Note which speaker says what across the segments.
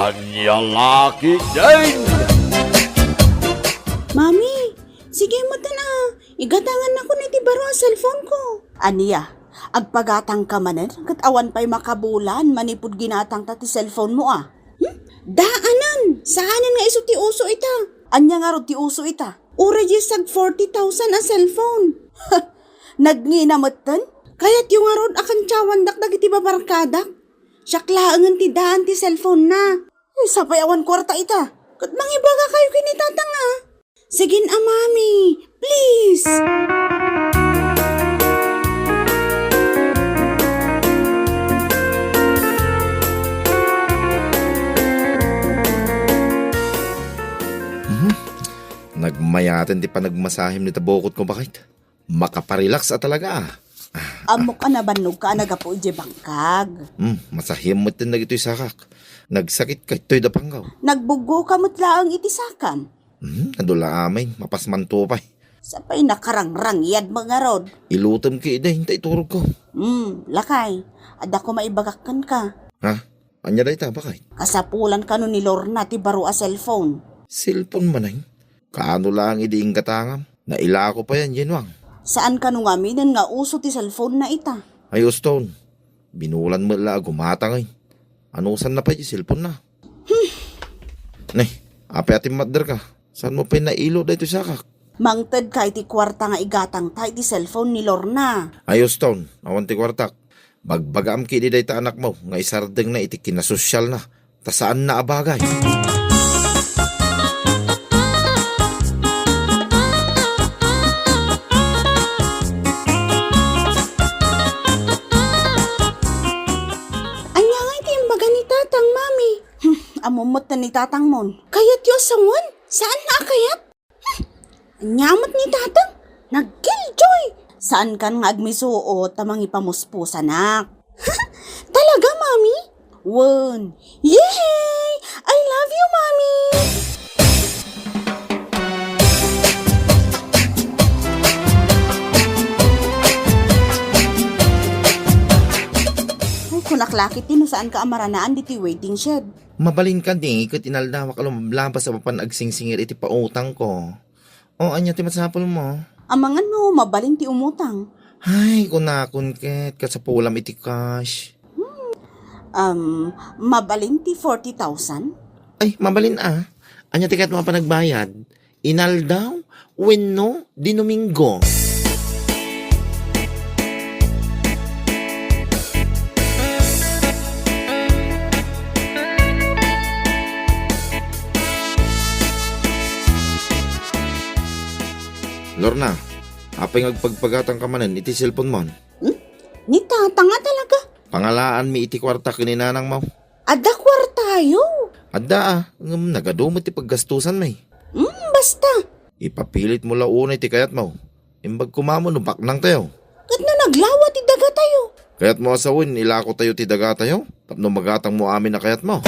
Speaker 1: Kanyang laki din!
Speaker 2: Mami, sige mo na. Igatangan ako ni Tibaro ang cellphone ko. Aniya, agpagatang ka manen, katawan pa'y makabulan, manipod ginatang ta ti cellphone mo ah. Daanan, saanan nga iso ti uso ita? Anya nga ro ti uso ita? Uregisag 40,000 ang cellphone. Nagnginamutan? Kaya't yung nga ron akan tsawandak dagiti babarkadak. Siyaklaangan ti daan ti cellphone na. Ay, sapay awan kwarta ita. Kat mangibaga kayo kinitatang ah. Sige na, mami. Please.
Speaker 3: Nagmayatin di pa nagmasahim ni tabokot ko bakit? Makaparelax talaga ah.
Speaker 2: Amok ka na banog ka nagapo ije bangkag.
Speaker 3: Masahim mo din na ito'y sakak. Nagsakit ka ito'y dapanggaw.
Speaker 2: Nagbugo ka mutlaang itisakan.
Speaker 3: Nadula amay, mapasmanto pa.
Speaker 2: Sapay nakarangrang yad mga rod.
Speaker 3: Ilutom ki ida, hintay turog ko.
Speaker 2: Lakay. Ada ko maibagakan ka.
Speaker 3: Ha? Anya da ita, bakit?
Speaker 2: Kasapulan ka no ni Lorna ti baro a cellphone.
Speaker 3: Cellphone manay. Kaano lang idiing katangam. Naila ko pa yan, Jenwang.
Speaker 2: Saan ka nung aminin nga uso ti cellphone na ita?
Speaker 3: Ay, Stone. Binulan mo la gumatangay. Anusan na pa yung cellphone na? Nay, ape ating madder ka. Saan mo pa nailo dito sakak?
Speaker 2: Mangted ka iti kwarta nga igatang ta iti cellphone ni Lorna.
Speaker 3: Ay, Stone. Awan ti kwartak. Bagbagam ki di dayta anak mo. Nga isardeng na iti kinasosyal na. Ta saan na abagay?
Speaker 2: Amumot na ni tatang mon. Kayat yo sangon? Saan na akayat? Nyamot ni tatang? Nag-killjoy! Saan kan nga agmisuot tamang ipamuspus anak? Talaga, mami? One. Yay! I love you, mami! Ay, kunaklakit din saan ka amaranaan diti waiting shed.
Speaker 3: Mabalin ka di, kat inaldawa ka lumabas sa papan agsingsingir iti pautang ko. O, anya ti matsapol mo?
Speaker 2: Amangan mo, mabalin ti umutang.
Speaker 3: Ay, kunakon ket, kasapulam iti cash.
Speaker 2: Mabalin ti 40,000?
Speaker 3: Ay, mabalin ah. Anya ti kat mga panagbayad. Inaldaw, wenno, di Domingo. Lorna, apay ngagpagpagatang ka manan iti cellphone mo.
Speaker 2: Ni tatanga talaga.
Speaker 3: Pangalaan mi iti kwarta kininanang mo.
Speaker 2: Ada kwartayo.
Speaker 3: Adda ah, nagadumot ti paggastusan may.
Speaker 2: Basta.
Speaker 3: Ipapilit mo launay ti kayat mo. Imbag kumamo no baknang tayo.
Speaker 2: Kat na naglawa ti daga tayo.
Speaker 3: Kayat mo asawin, ilako tayo ti daga tayo. Tapno magatang mo amin na kayat mo.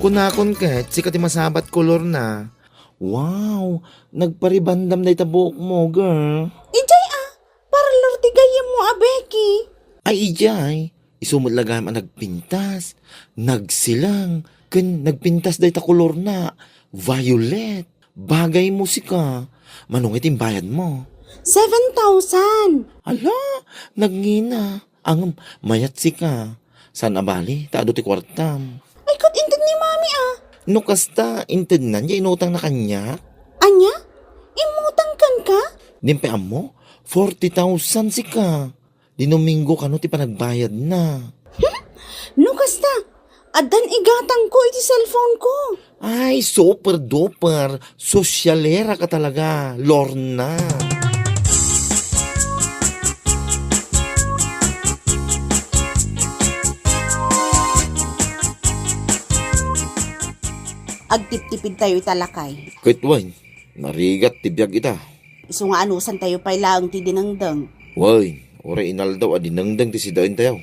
Speaker 3: Kunakon ket, sikat masabat kolor na. Wow, nagparibandam na itabok mo, girl.
Speaker 2: Ijay para lortigayem mo Becky.
Speaker 3: Ay, ijay, isumot lagam ang nagpintas, nagsilang, nagpintas da ita kolor na, violet, bagay musika, manong itim bayad mo.
Speaker 2: 7,000.
Speaker 3: Ala, nagngina, ang mayat sika, san abali, taado ti kwartam.
Speaker 2: Ay, kat inted ni mami
Speaker 3: No kasta, inted na niya, inutang na kanya.
Speaker 2: Anya? Imutang kan ka?
Speaker 3: Dimpe mo, 40,000 sika. Di Domingo ka no, ti panagbayad na.
Speaker 2: No kasta, adan igatang ko iti cellphone ko.
Speaker 3: Ay, super duper, sosyalera ka talaga, Lorna.
Speaker 2: Agtip-tipid tayo italakay.
Speaker 3: Kitway, narigat tibiyag ita.
Speaker 2: Iso nga anusan tayo pailaang ti dinangdang.
Speaker 3: Way, ore inal daw adinangdang ti sidain tayo.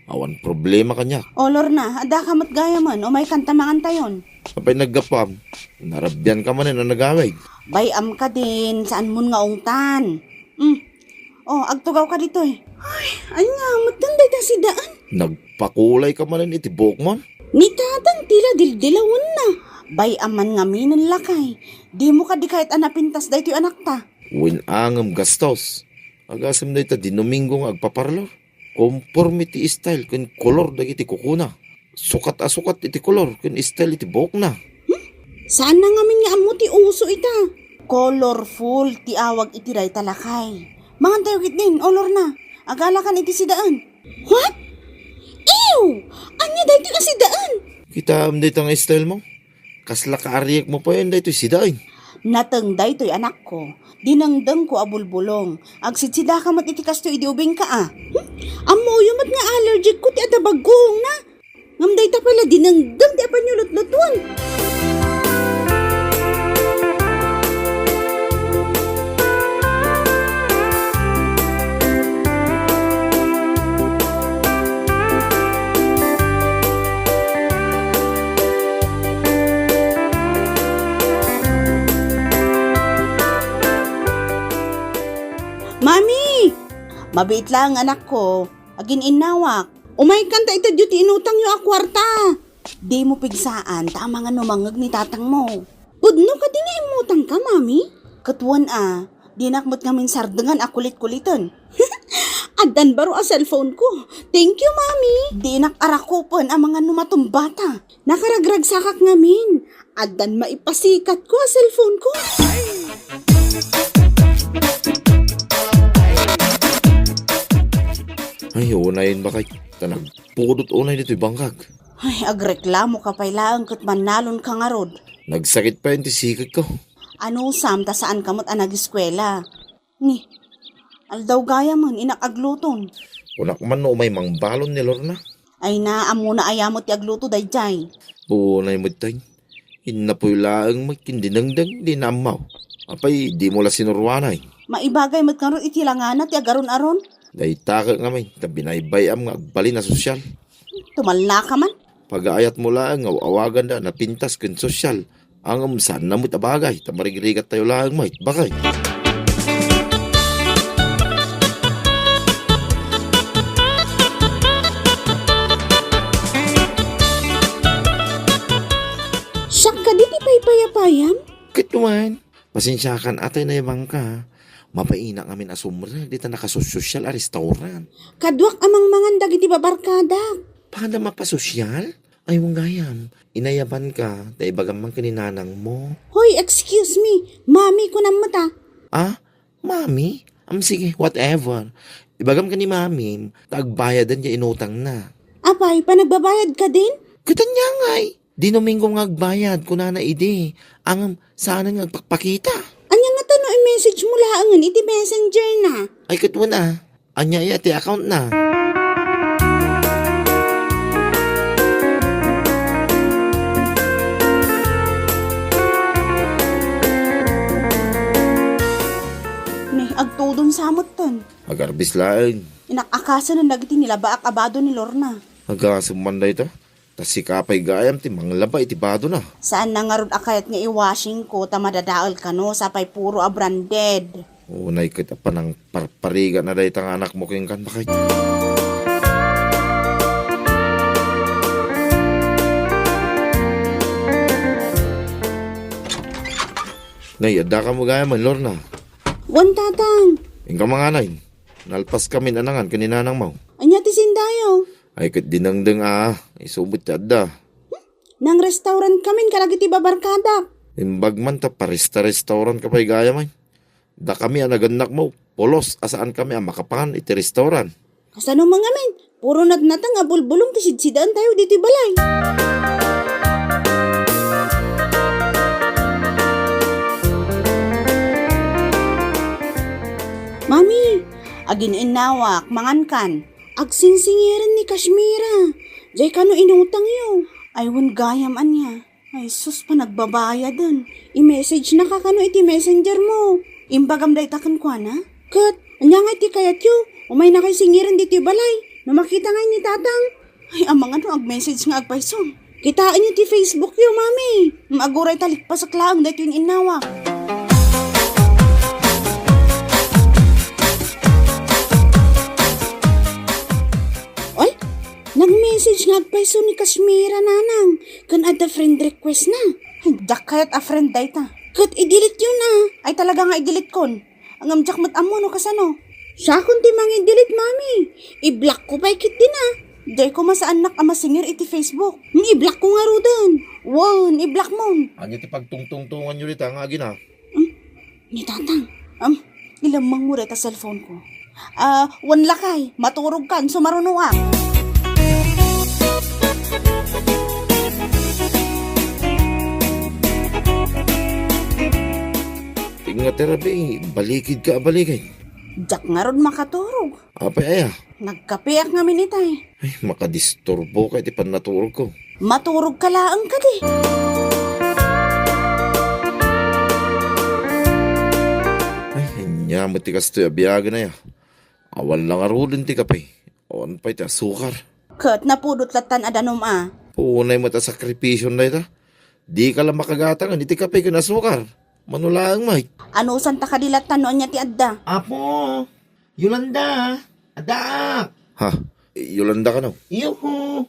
Speaker 3: Awan problema kanya.
Speaker 2: O Lorna, ada ka matgaya man o may kantamangan tayon.
Speaker 3: Kapay naggapam, narabyan ka man na nagaway.
Speaker 2: Bayam ka din, saan mun nga ungtan. O, agtugaw ka dito eh. Ay, Anya, matanday ta si daan.
Speaker 3: Nagpakulay ka man iti buhok mo.
Speaker 2: Ni tatang tila dildilawan na. Bay aman nga minan lakay. Di mo ka di kahit anapintas da ito yung anak ta.
Speaker 3: Winangam gastos. Agasam na ita dinumingo nga agpaparlor. Conformity style kun kolor dagiti kukuna. Sukat iti kolor kun style iti buhok na.
Speaker 2: Saan na ngamin nga amo ti uso ita? Colorful ti awag iti ray talakay. Mangan tayo kit din, olor na. Agalakan iti sidaan. What? Ew! Anya da iti kasidaan?
Speaker 3: Kita am dito nga style mo. Kasla kaariyak mo pa yun dito sidain.
Speaker 2: Natengday to'y anak ko. Dinangdang ko abulbulong. Agsitsida ka mat itikas to idiubing ka ah. Amo yumat nga allergic ko ti atabagong na. Ngamday ta pala dinangdang ti apanyulot-lotun. Mami! Mabait lang anak ko. Agin inawak. Umay kanta ito duty inutang yung akwarta. Di mo pigsaan, tama nga numangag ni tatang mo. Pudno ka di nga imutang ka, mami? Katuan di nakmot ngamin sardengan akulit-kulitan. Adan baro a cellphone ko. Thank you, mami. Di nakarakupan ang mga numatong bata. Nakaragrag sakak ngamin. Adan maipasikat ko a cellphone ko.
Speaker 3: Ay, unayin ba kay? Nagpudot unay dito'y bangkag.
Speaker 2: Ay, agreklamo ka pailang kat manalon ka nga rod.
Speaker 3: Nagsakit pa yun ti sikit ko.
Speaker 2: Ano sam ta saan kamot ang nag-eskwela? Ni, aldaw gaya man, inakagluton.
Speaker 3: Unak man no may mangbalon ni Lorna.
Speaker 2: Ay na, amo na ayamot ti agluto dayjay.
Speaker 3: Unay mo tayo. Inapoy laang magkindinangdang di namaw. Apay, di mo la sinurwanay.
Speaker 2: Maibagay mat karon itilangan na ti agaron-aron.
Speaker 3: Dahitaka nga may, tabinaybayam nga agbali na sosyal.
Speaker 2: Tumalna ka man.
Speaker 3: Pag-aayat mo lang, awagan da, napintas kun sosyal. Ang saan namot abagay, tamarigrigat tayo lang may, bakay.
Speaker 2: Siyak ka di ti paypayapayam?
Speaker 3: Kituan, pasensyakan atay na ibang ka. Mapaina kami asumra, di ta nakasosyal a restaurant.
Speaker 2: Kadwak amang mangandag iti babarkadak.
Speaker 3: Paano mapasosyal? Ay, mong gayam. Inayaban ka, dahil bagamang kaninanang mo.
Speaker 2: Hoy, excuse me. Mami ko na mata.
Speaker 3: Ah, mami? Sige, whatever. Ibagam ka ni mami, tagbayadan niya inutang na.
Speaker 2: Apay, panagbabayad ka din?
Speaker 3: Katanya ngay, di domingo nga agbayad ko na ide. Ang sana nga agpakpakita.
Speaker 2: Anya nga tano i-message mo laangan iti messenger na.
Speaker 3: Ay, katwa na. Anya ti account na.
Speaker 2: Agtudon samot ton.
Speaker 3: Agarbis laang.
Speaker 2: Inakakasa na nagiti nila baak abado ni Lorna.
Speaker 3: Agasumanda ito. Tas si kapay gayam ti manglaba iti bado na.
Speaker 2: Saan na nga rod akayat nga i-washing ko ta madadaal ka no sapay puro a branded.
Speaker 3: Unay kita pa ng parpariga na dahi tang anak mo kayong kan bakay. Nay, adda ka mo gayam man, Lorna.
Speaker 2: Wan tatang.
Speaker 3: Ingka mga nay, nalpas kami nanangan kaninanang mo.
Speaker 2: Anya ti sindayo.
Speaker 3: Ay kat dinangdang isubot ti adda.
Speaker 2: Nang restaurant kamin kalagiti babarkadak.
Speaker 3: Imbag man ta parista-restaurant ka pa'y gaya man. Da kami naganak mo, polos asaan kami makapangan iti restaurant.
Speaker 2: Kasano mga men? Puro natnatang abulbulong ti sidsidaan tayo dito balay. Mami, agin inawak, mangankan. Agsingsingiran ni Kashmira. Jay kano inutang yo. Aywan gayam anya. Ay sus pa nagbabaya dun. I-message na ka kano iti messenger mo. Imbagam day takan kwa na. Kat, anya nga iti kayat yo. Umay na kay singiran dito balay. Na makita nga ni tatang. Ay amang ano ag-message nga agpayson. Kitaan niyo ti Facebook yo, mami. Maaguray talik pa sa klaang dahito yung inawak. message nga agpaiso ni Kashmira nanang. Kan ada friend request na. Hindak kayat a friend day ta. Kat i-delete yun na. Ay talaga nga i-delete kon. Ang amjak mat amo no kasano. Siya kun ti mang i-delete mami. I-block ko pa ikit din ah. Day ko masaan nak ama singer iti Facebook. I-block ko nga ro din. Wow, i-block mo.
Speaker 3: Anya ti pagtungtungtungan nyo rita nga gina.
Speaker 2: Ni tatang. Ilamang mo reta cellphone ko. Wan lakay. Maturog kan sumarunuak.
Speaker 3: Tinga terapi, balikid ka balikid.
Speaker 2: Jak nga ron makaturog.
Speaker 3: Apay aya.
Speaker 2: Nagkapiak nga minitay.
Speaker 3: Ay, makadisturbo ka iti panaturog ko.
Speaker 2: Maturog ka laang ka di.
Speaker 3: Ay, nyamot ti kasto abiyaga na ya. Awan lang arulin ti kapay. On pa iti asukar.
Speaker 2: Kat napudot latan adanom ah.
Speaker 3: Unay mo ta sakripisyon na ita. Di ka lang makagatangan iti kapay ka na asukar. Manulaang may.
Speaker 2: Ano san ta kadilatan noon niya ti adda?
Speaker 3: Apo! Yolanda! Adak! Ha? Yolanda ka no? Yuhu!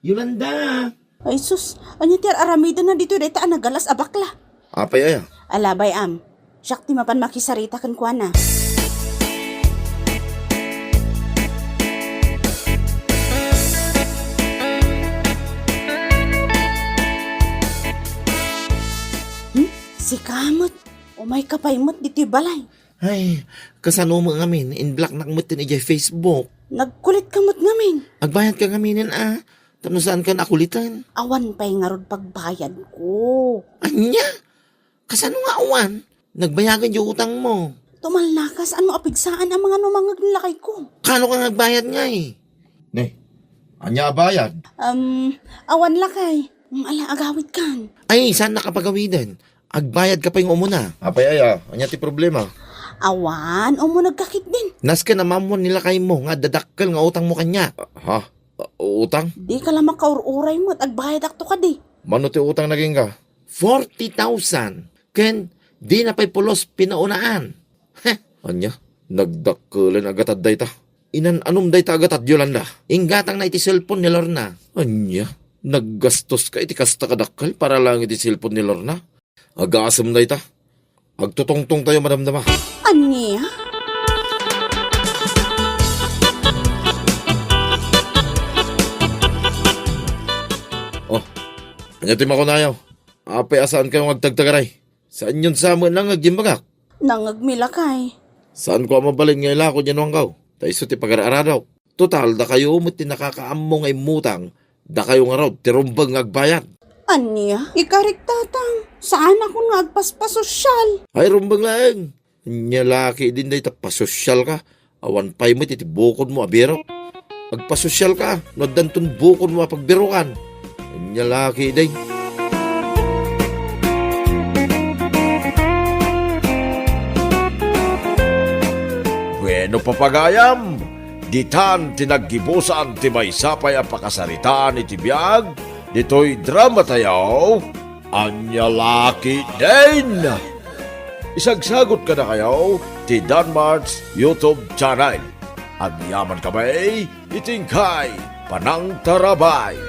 Speaker 3: Yolanda!
Speaker 2: Ay sus, anya ti aramida na dito deta nagalas abakla.
Speaker 3: Apay aya.
Speaker 2: Alabay am. Siyak ti mapan makisarita kan kuana. Si Kamot. Umay kapaymot dito balay.
Speaker 3: Ay, kasano mo ngamin, in black nakmut din ijay Facebook.
Speaker 2: Nagkulit kamot ngamin.
Speaker 3: Agbayad ka ngaminin Tano saan ka nakulitan?
Speaker 2: Awan pa'y nga ron pagbayad ko.
Speaker 3: Anya? Kasano nga awan? Nagbayagan yung utang mo.
Speaker 2: Tumalnakas, ano apigsaan ang mga numangag nilakay ko.
Speaker 3: Kano ka nagbayad nga eh? Ne, anya bayad?
Speaker 2: Awan lakay. Ala, agawid kan.
Speaker 3: Ay, saan nakapagawidan? Agbayad ka pa yung umuna. Apay aya, anya ti problema.
Speaker 2: Awan, o mo nagkakit din.
Speaker 3: Nas ka na mamon nila kay mo nga dadakkel nga utang mo kanya. Ha? Utang?
Speaker 2: Di ka lang makaururay mo at agbayad akto ka di.
Speaker 3: Mano ti utang naging ka? 40,000. Ken, di na pa'y pulos pinaunaan. Heh, anya, nagdakkelan agatad day ta. Inan-anom day ta agatad Yolanda. Inggatang na iti cellphone ni Lorna. Anya, naggastos ka iti kasta kadakkel para lang iti cellphone ni Lorna. Agasam day ta. Agtutongtong tayo madamdama.
Speaker 2: Anya?
Speaker 3: Oh, anya ti makunayaw. Apay asaan kayo magtagtagaray? Saan yun sa amin nang agjimbagak?
Speaker 2: Nangagmilakay.
Speaker 3: Saan ko mabalin nga ilako dyan wang kaw? Taiso ti pag-araraw. Total, da kayo umot ti nakakaammo nga imutang. Da kayo nga raw, tirumbang agbayad.
Speaker 2: Anya? Ikarik tatang. Saan ako nga agpaspasosyal?
Speaker 3: Ay, rumbang lang. Nya laki din day pasosyal ka. Awan pa'y mo titibukod mo abiro. Agpasosyal ka. Nodanton bukod mo apagbirukan. Nya laki day.
Speaker 1: Bueno papagayam, ditan tinaggibusan ti may sapay ang pakasaritaan iti biyag, dito'y drama tayo, anya laki din. Isagsagot ka na kayo, ti Danmar's YouTube channel. Ang yaman kamay, itingkay, panang tarabay.